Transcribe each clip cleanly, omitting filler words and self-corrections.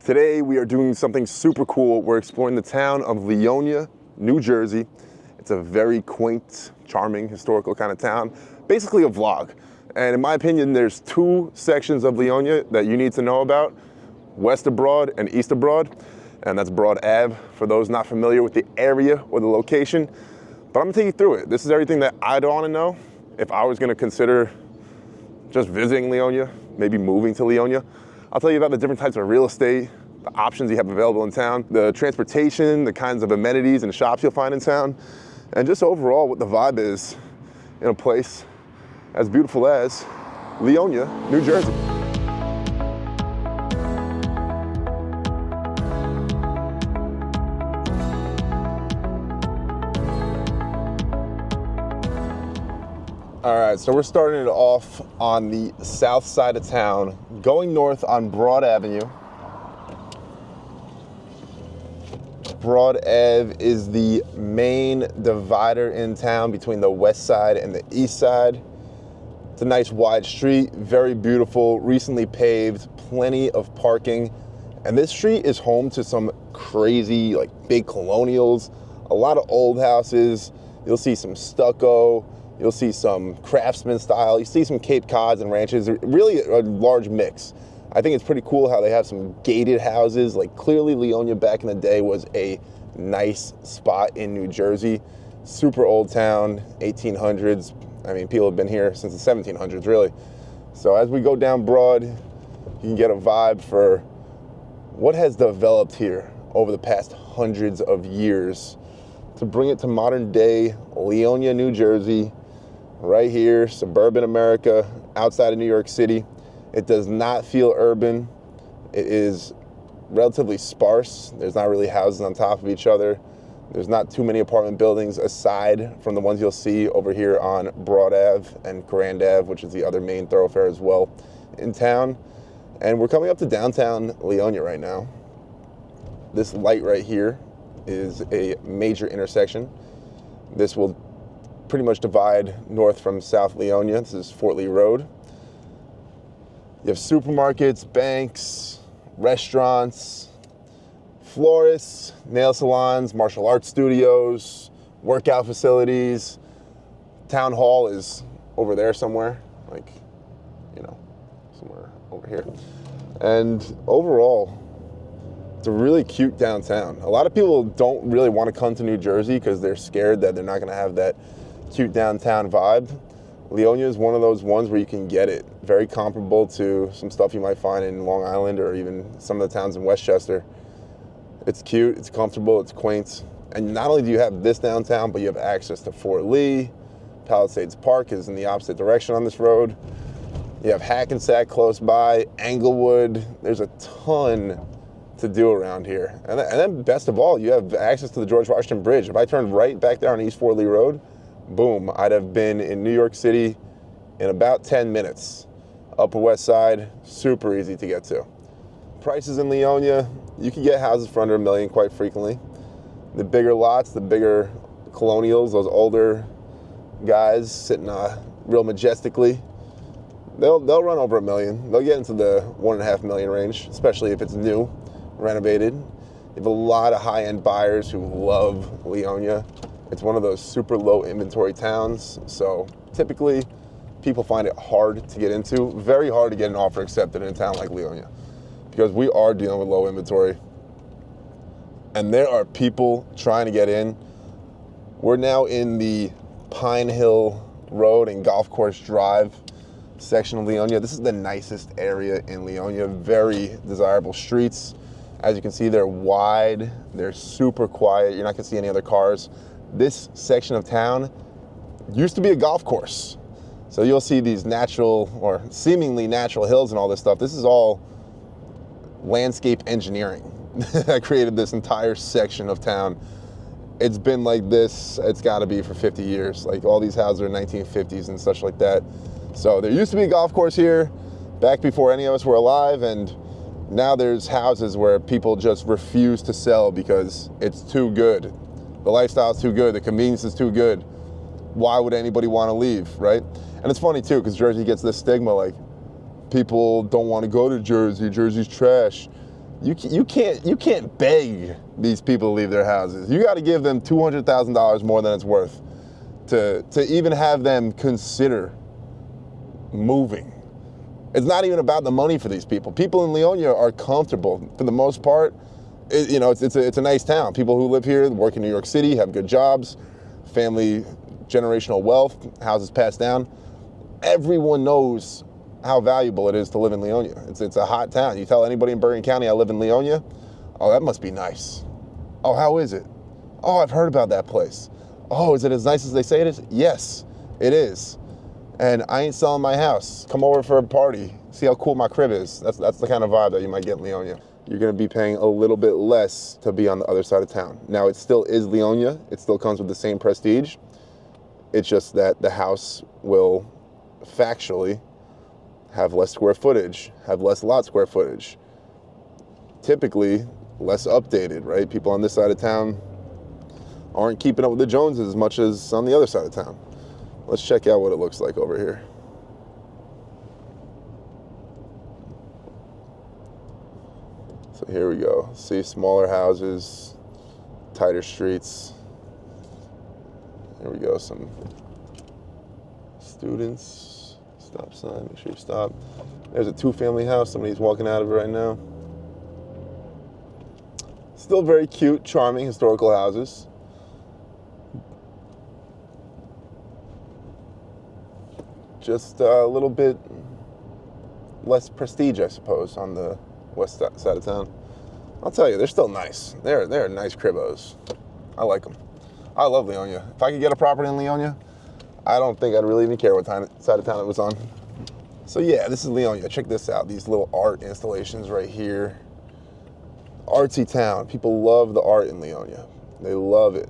Today we are doing something super cool. We're exploring the town of Leonia, New Jersey. It's a very quaint, charming, historical kind of town, basically a vlog. And in my opinion, there's two sections of Leonia that you need to know about, west of Broad and east of Broad. And that's Broad Ave, for those not familiar with the area or the location. But I'm gonna take you through it. This is everything that I'd wanna know if I was gonna consider just visiting Leonia, maybe moving to Leonia. I'll tell you about the different types of real estate, the options you have available in town, the transportation, the kinds of amenities and shops you'll find in town, and just overall what the vibe is in a place as beautiful as Leonia, New Jersey. All right, so we're starting it off on the south side of town, going north on Broad Avenue. Broad Ave is the main divider in town between the west side and the east side. It's a nice wide street, very beautiful, recently paved, plenty of parking. And this street is home to some crazy, like big colonials, a lot of old houses. You'll see some stucco. You'll see some craftsman style. You see some Cape Cods and ranches. Really a large mix. I think it's pretty cool how they have some gated houses. Like clearly Leonia back in the day was a nice spot in New Jersey. Super old town, 1800s. I mean, people have been here since the 1700s, really. So as we go down Broad, you can get a vibe for what has developed here over the past hundreds of years to bring it to modern day Leonia, New Jersey. Right here, suburban America, outside of New York City. It does not feel urban. It is relatively sparse. There's not really houses on top of each other. There's not too many apartment buildings aside from the ones you'll see over here on Broad Ave and Grand Ave, which is the other main thoroughfare as well in town. And we're coming up to downtown Leonia right now. This light right here is a major intersection. This will pretty much divide north from South Leonia. This is Fort Lee Road. You have supermarkets, banks, restaurants, florists, nail salons, martial arts studios, workout facilities. Town hall is over there somewhere, like, you know, somewhere over here. And overall, it's a really cute downtown. A lot of people don't really want to come to New Jersey because they're scared that they're not going to have that cute downtown vibe. Leonia is one of those ones where you can get it. Very comparable to some stuff you might find in Long Island or even some of the towns in Westchester. It's cute, it's comfortable, it's quaint. And not only do you have this downtown, but you have access to Fort Lee. Palisades Park is in the opposite direction on this road. You have Hackensack close by, Englewood. There's a ton to do around here. And then best of all, you have access to the George Washington Bridge. If I turned right back there on East Fort Lee Road, boom, I'd have been in New York City in about 10 minutes. Upper West Side, super easy to get to. Prices in Leonia, you can get houses for under $1 million quite frequently. The bigger lots, the bigger colonials, those older guys sitting real majestically, they'll run over $1 million. They'll get into the $1.5 million range, especially if it's new, renovated. You have a lot of high-end buyers who love Leonia. It's one of those super low inventory towns, so typically people find it hard to get into, very hard to get an offer accepted in a town like Leonia, because we are dealing with low inventory. And there are people trying to get in. We're now in the Pine Hill Road and Golf Course Drive section of Leonia. This is the nicest area in Leonia, very desirable streets. As you can see, they're wide, they're super quiet. You're not gonna see any other cars. This section of town used to be a golf course. So you'll see these natural or seemingly natural hills and all this stuff. This is all landscape engineering that created this entire section of town. It's been like this, it's gotta be for 50 years. Like all these houses are 1950s and such like that. So there used to be a golf course here back before any of us were alive, and now there's houses where people just refuse to sell because it's too good. The lifestyle's too good, the convenience is too good. Why would anybody want to leave, right? And it's funny too, because Jersey gets this stigma, like people don't want to go to Jersey, Jersey's trash. You can't beg these people to leave their houses. You got to give them $200,000 more than it's worth to even have them consider moving. It's not even about the money for these people. People in Leonia are comfortable for the most part. It's a nice town. People who live here work in New York City, have good jobs, family, generational wealth, houses passed down. Everyone knows how valuable it is to live in Leonia. It's a hot town. You tell anybody in Bergen County I live in Leonia, oh, that must be nice. Oh, how is it? Oh, I've heard about that place. Oh, is it as nice as they say it is? Yes, it is. And I ain't selling my house. Come over for a party. See how cool my crib is. That's the kind of vibe that you might get in Leonia. You're gonna be paying a little bit less to be on the other side of town. Now, it still is Leonia. It still comes with the same prestige. It's just that the house will factually have less square footage, have less lot square footage. Typically, less updated, right? People on this side of town aren't keeping up with the Joneses as much as on the other side of town. Let's check out what it looks like over here. So here we go. See, smaller houses, tighter streets. Here we go, some students. Stop sign, make sure you stop. There's a two-family house. Somebody's walking out of it right now. Still very cute, charming, historical houses. Just a little bit less prestige, I suppose, on the west side of town. I'll tell you, they're still nice. They're nice cribbos. I like them. I love Leonia. If I could get a property in Leonia, I don't think I'd really even care what side of town it was on. So yeah, this is Leonia. Check this out. These little art installations right here. Artsy town. People love the art in Leonia. They love it.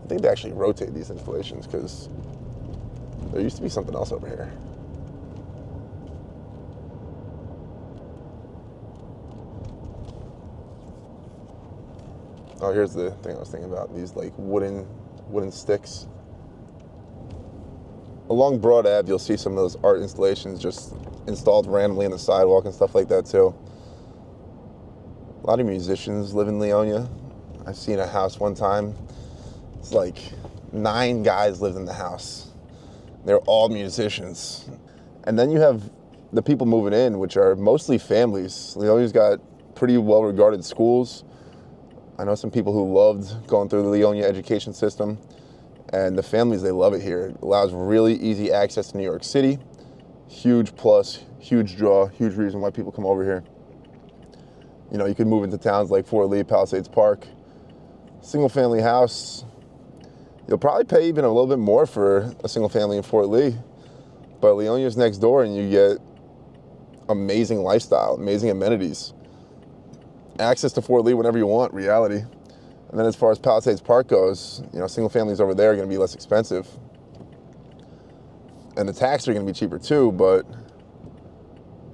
I think they actually rotate these installations because there used to be something else over here. Oh, here's the thing I was thinking about. These like wooden sticks. Along Broad Ave, you'll see some of those art installations just installed randomly in the sidewalk and stuff like that too. A lot of musicians live in Leonia. I've seen a house one time. It's like 9 guys lived in the house. They're all musicians. And then you have the people moving in, which are mostly families. Leonia's got pretty well-regarded schools. I know some people who loved going through the Leonia education system. And the families, they love it here. It allows really easy access to New York City. Huge plus, huge draw, huge reason why people come over here. You know, you could move into towns like Fort Lee, Palisades Park. Single family house. You'll probably pay even a little bit more for a single family in Fort Lee. But Leonia's next door and you get amazing lifestyle, amazing amenities. Access to Fort Lee whenever you want, reality. And then as far as Palisades Park goes, you know, single families over there are going to be less expensive. And the taxes are going to be cheaper too, but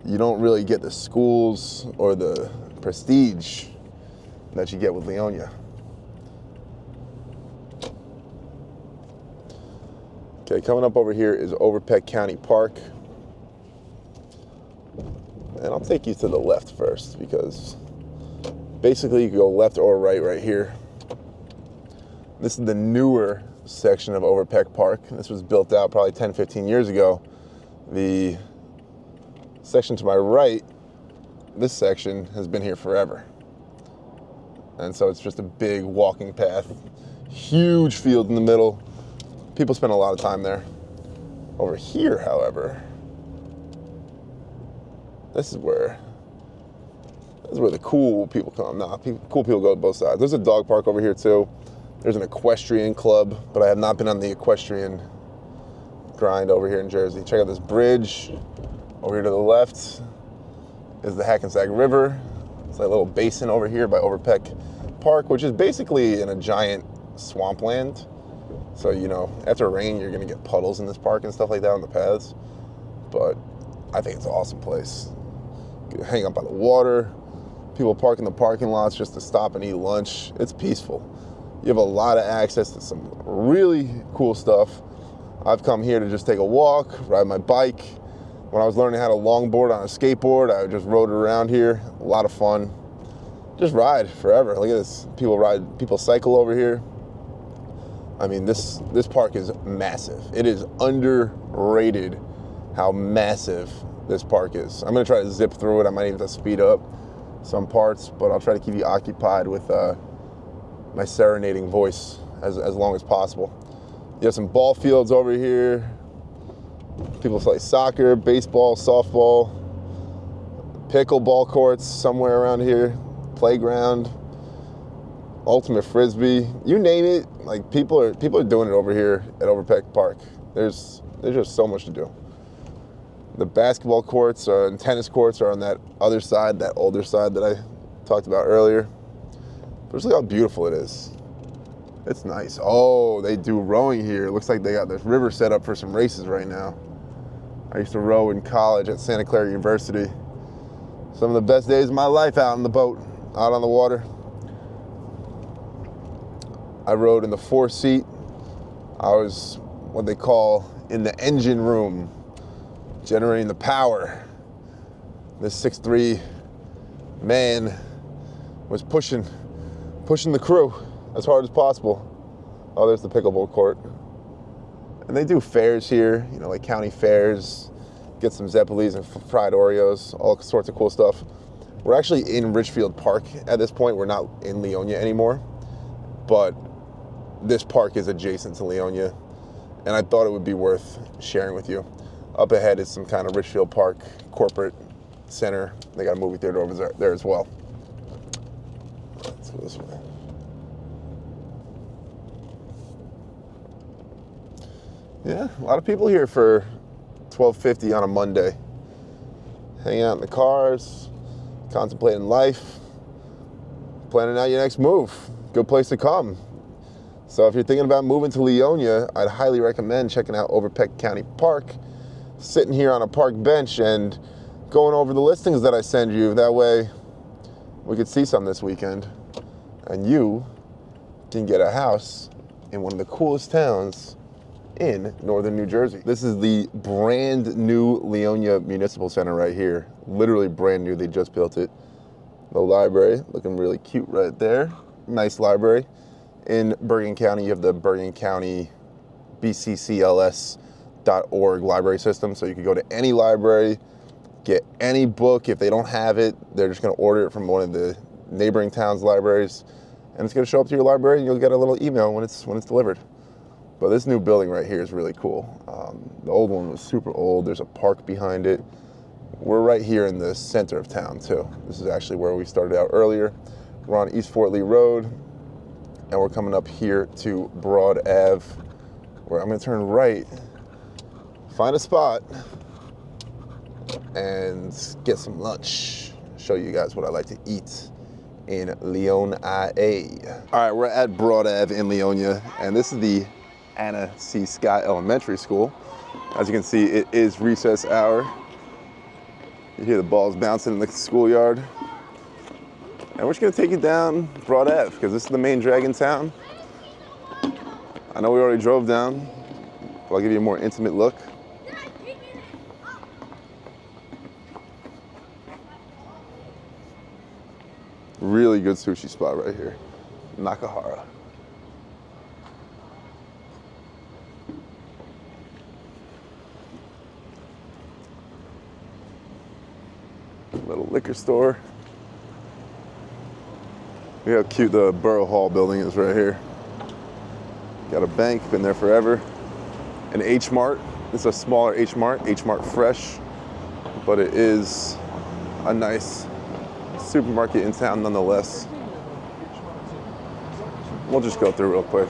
you don't really get the schools or the prestige that you get with Leonia. Okay, coming up over here is Overpeck County Park. And I'll take you to the left first because basically you can go left or right here. This is the newer section of Overpeck Park. This was built out probably 10, 15 years ago. The section to my right, this section has been here forever. And so it's just a big walking path, huge field in the middle. People spend a lot of time there. Over here, however, this is where the cool people come. Cool people go to both sides. There's a dog park over here too. There's an equestrian club, but I have not been on the equestrian grind over here in Jersey. Check out this bridge. Over here to the left is the Hackensack River. It's like a little basin over here by Overpeck Park, which is basically in a giant swampland. So, you know, after rain, you're gonna get puddles in this park and stuff like that on the paths. But I think it's an awesome place. You can hang out by the water. People park in the parking lots just to stop and eat lunch. It's peaceful. You have a lot of access to some really cool stuff. I've come here to just take a walk, ride my bike. When I was learning how to longboard on a skateboard, I just rode around here. A lot of fun. Just ride forever. Look at this. People cycle over here. I mean, this park is massive. It is underrated how massive this park is. I'm gonna try to zip through it. I might even have to speed up some parts, but I'll try to keep you occupied with my serenading voice as long as possible. You have some ball fields over here. People play soccer, baseball, softball, pickleball courts somewhere around here, playground, ultimate frisbee, you name it. Like people are doing it over here at Overpeck Park. There's just so much to do. The basketball courts and tennis courts are on that other side, that older side that I talked about earlier. But just look how beautiful it is. It's nice. Oh, they do rowing here. It looks like they got this river set up for some races right now. I used to row in college at Santa Clara University. Some of the best days of my life out on the boat, out on the water. I rode in the 4th seat. I was what they call in the engine room, generating the power. This 6'3" man was pushing the crew as hard as possible. Oh, there's the pickleball court. And they do fairs here, you know, like county fairs, get some Zeppelis and fried Oreos, all sorts of cool stuff. We're actually in Richfield Park at this point. We're not in Leonia anymore, but this park is adjacent to Leonia, and I thought it would be worth sharing with you. Up ahead is some kind of Richfield Park corporate center. They got a movie theater over there as well. Let's go this way. Yeah, a lot of people here for $12.50 on a Monday. Hanging out in the cars, contemplating life, planning out your next move. Good place to come. So if you're thinking about moving to Leonia, I'd highly recommend checking out Overpeck County Park, sitting here on a park bench and going over the listings that I send you. That way we could see some this weekend and you can get a house in one of the coolest towns in northern New Jersey. This is the brand new Leonia Municipal Center right here. Literally brand new, they just built it. The library, looking really cute right there. Nice library. In Bergen County, you have the Bergen County bccls.org library system. So you can go to any library, get any book. If they don't have it, they're just gonna order it from one of the neighboring towns' libraries. And it's gonna show up to your library and you'll get a little email when it's delivered. But this new building right here is really cool. The old one was super old. There's a park behind it. We're right here in the center of town too. This is actually where we started out earlier. We're on East Fort Lee Road, and we're coming up here to Broad Ave, where I'm gonna turn right, find a spot, and get some lunch. Show you guys what I like to eat in Leonia. All right, we're at Broad Ave in Leonia, and this is the Anna C. Scott Elementary School. As you can see, it is recess hour. You hear the balls bouncing in the schoolyard. And we're just gonna take you down Broad Ave, because this is the main drag in town. I know we already drove down, but I'll give you a more intimate look. Really good sushi spot right here, Nakahara. Little liquor store. Look how cute the Borough Hall building is right here. Got a bank, been there forever. An H-Mart. It's a smaller H-Mart, H-Mart Fresh, but it is a nice supermarket in town nonetheless. We'll just go through real quick.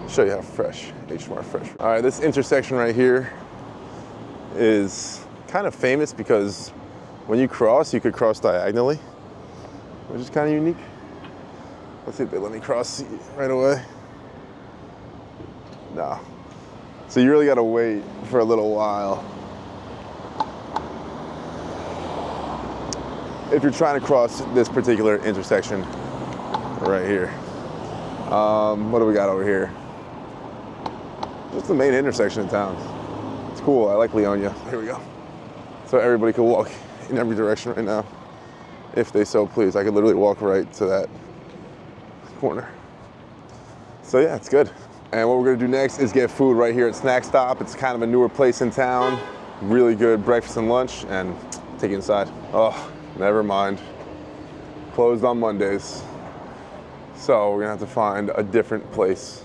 Show you how fresh H-Mart Fresh. All right, this intersection right here is kind of famous because when you cross, you could cross diagonally, which is kind of unique. Let's see if they let me cross right away. No. So you really gotta wait for a little while if you're trying to cross this particular intersection right here. What do we got over here? It's the main intersection in town. It's cool, I like Leonia. Here we go. So everybody could walk in every direction right now, if they so please. I could literally walk right to that corner. So yeah, it's good. And what we're gonna do next is get food right here at Snack Stop. It's kind of a newer place in town. Really good breakfast and lunch, and take it inside. Oh, never mind. Closed on Mondays. So we're gonna have to find a different place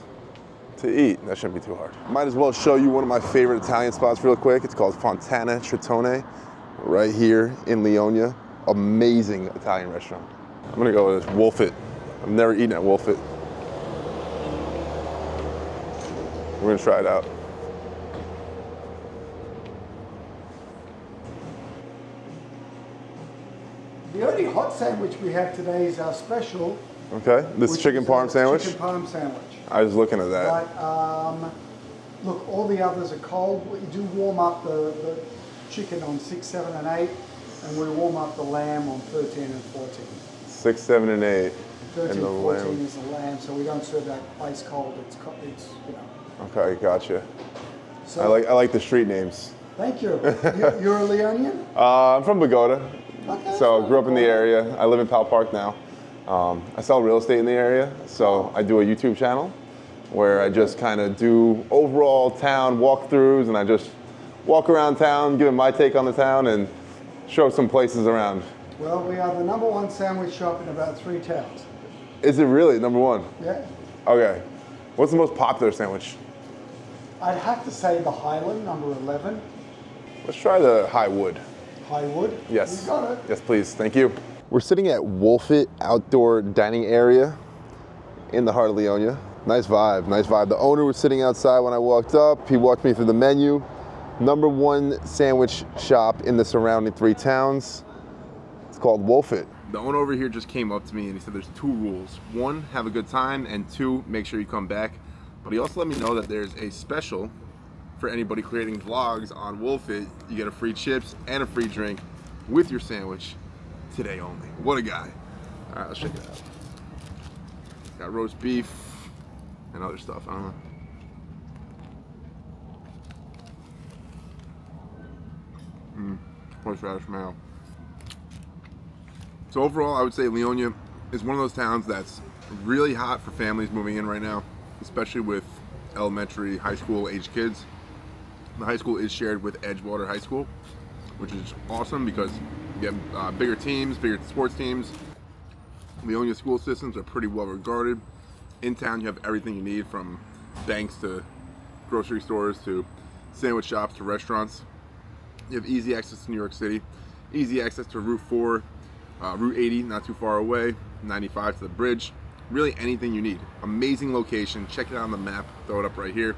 to eat. That shouldn't be too hard. Might as well show you one of my favorite Italian spots real quick. It's called Fontana Tritone, right here in Leonia. Amazing Italian restaurant. I'm gonna go with Wolfit. I've never eaten at Wolfit. We're gonna try it out. The only hot sandwich we have today is our special. Okay, this chicken parm sandwich? Chicken parm sandwich. I was looking at that. But look, all the others are cold. We do warm up the chicken on 6, 7, and 8, and we warm up the lamb on 13 and 14. 6, 7, and 8. 13 and the 14 lamb. is the lamb, so we don't serve that ice cold. It's you know. Okay, gotcha. So, I like the street names. Thank you. You're a Leonian? I'm from Bogota. Okay. So grew up in the area. I live in Powell Park now. I sell real estate in the area, so I do a YouTube channel where I just kind of do overall town walkthroughs, and I just walk around town, giving my take on the town, and show some places around. Well, we are the #1 sandwich shop in about 3 towns. Is it really #1? Yeah. Okay. What's the most popular sandwich? I'd have to say the Highland, number 11. Let's try the High Wood. High Wood? Yes. You got it. Yes, please. Thank you. We're sitting at Wolfit Outdoor Dining Area in the heart of Leonia. Nice vibe, nice vibe. The owner was sitting outside when I walked up. He walked me through the menu. #1 sandwich shop in the surrounding 3 towns. It's called Wolfit. The owner over here just came up to me and he said there's 2 rules. 1, have a good time, and 2, make sure you come back. But he also let me know that there's a special for anybody creating vlogs on Wolfit. You get a free chips and a free drink with your sandwich today only. What a guy. All right, let's check it out. Got roast beef and other stuff, I don't know. Horseradish mayo. So overall, I would say Leonia is one of those towns that's really hot for families moving in right now, especially with elementary, high school age kids. The high school is shared with Edgewater High School, which is awesome because you get bigger teams, bigger sports teams. Leonia school systems are pretty well regarded. In town, you have everything you need, from banks to grocery stores to sandwich shops to restaurants. You have easy access to New York City, easy access to Route 4, Route 80, not too far away, 95 to the bridge. Really anything you need. Amazing location. Check it out on the map. Throw it up right here.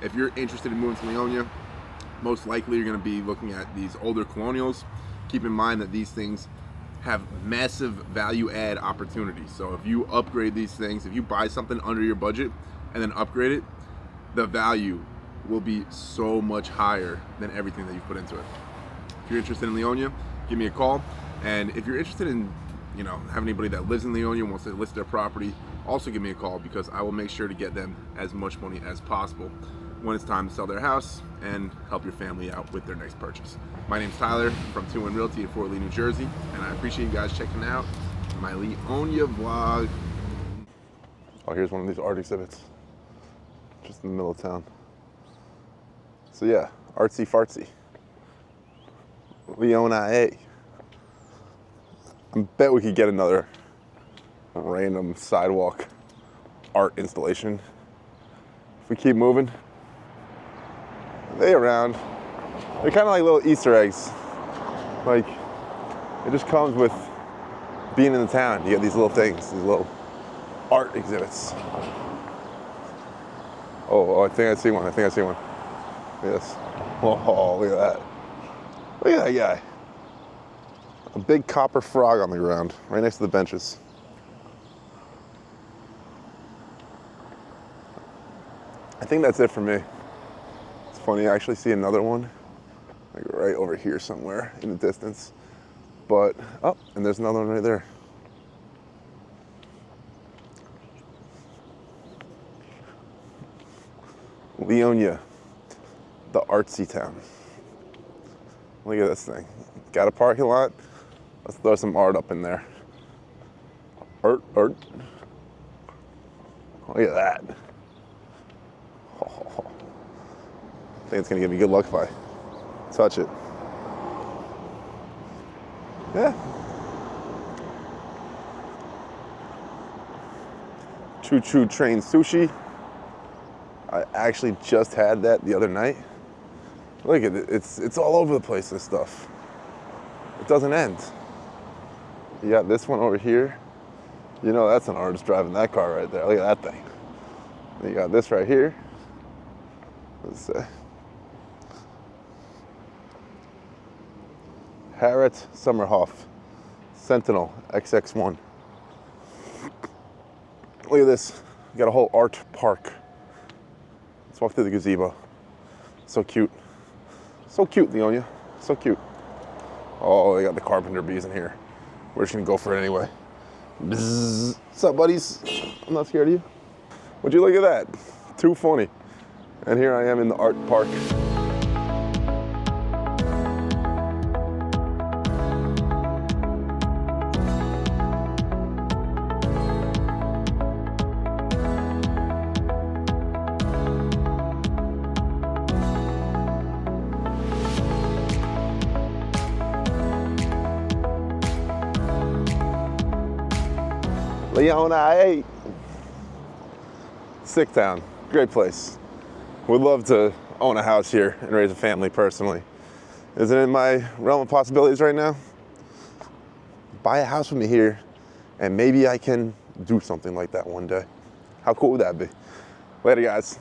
If you're interested in moving to Leonia, most likely you're going to be looking at these older colonials. Keep in mind that these things have massive value add opportunities. So if you upgrade these things, if you buy something under your budget and then upgrade it, the value will be so much higher than everything that you put into it. If you're interested in Leonia, give me a call. And if you're interested in, have anybody that lives in Leonia and wants to list their property, also give me a call, because I will make sure to get them as much money as possible when it's time to sell their house and help your family out with their next purchase. My name's Tyler from 2-1 Realty in Fort Lee, New Jersey, and I appreciate you guys checking out my Leonia vlog. Oh, here's one of these art exhibits, just in the middle of town. So yeah, artsy fartsy. Leonia. I bet we could get another random sidewalk art installation if we keep moving. They around. They're kind of like little Easter eggs. Like, it just comes with being in the town. You get these little things, these little art exhibits. Oh, I think I see one. Yes. Oh, look at that. Look at that guy. A big copper frog on the ground, right next to the benches. I think that's it for me. It's funny, I actually see another one, like right over here somewhere in the distance. But, oh, and there's another one right there. Leonia, the artsy town. Look at this thing. Got a parking lot? Let's throw some art up in there. Art. Look at that. Oh, I think it's gonna give me good luck if I touch it. Yeah. Choo Choo Train Sushi. I actually just had that the other night. Look at it, it's all over the place, this stuff. It doesn't end. You got this one over here. You know that's an artist driving that car right there. Look at that thing. Then you got this right here. Let's see. Harriet Sommerhoff, Sentinel XX1. Look at this. You got a whole art park. Let's walk through the gazebo. So cute. So cute, Leonia. So cute. Oh, they got the carpenter bees in here. We're just gonna go for it anyway. Bzzz. What's up, buddies? I'm not scared of you. Would you look at that? Too funny. And here I am in the art park. Leonia. Sick town, great place. Would love to own a house here and raise a family personally. Is it in my realm of possibilities right now? Buy a house with me here and maybe I can do something like that one day. How cool would that be? Later, guys.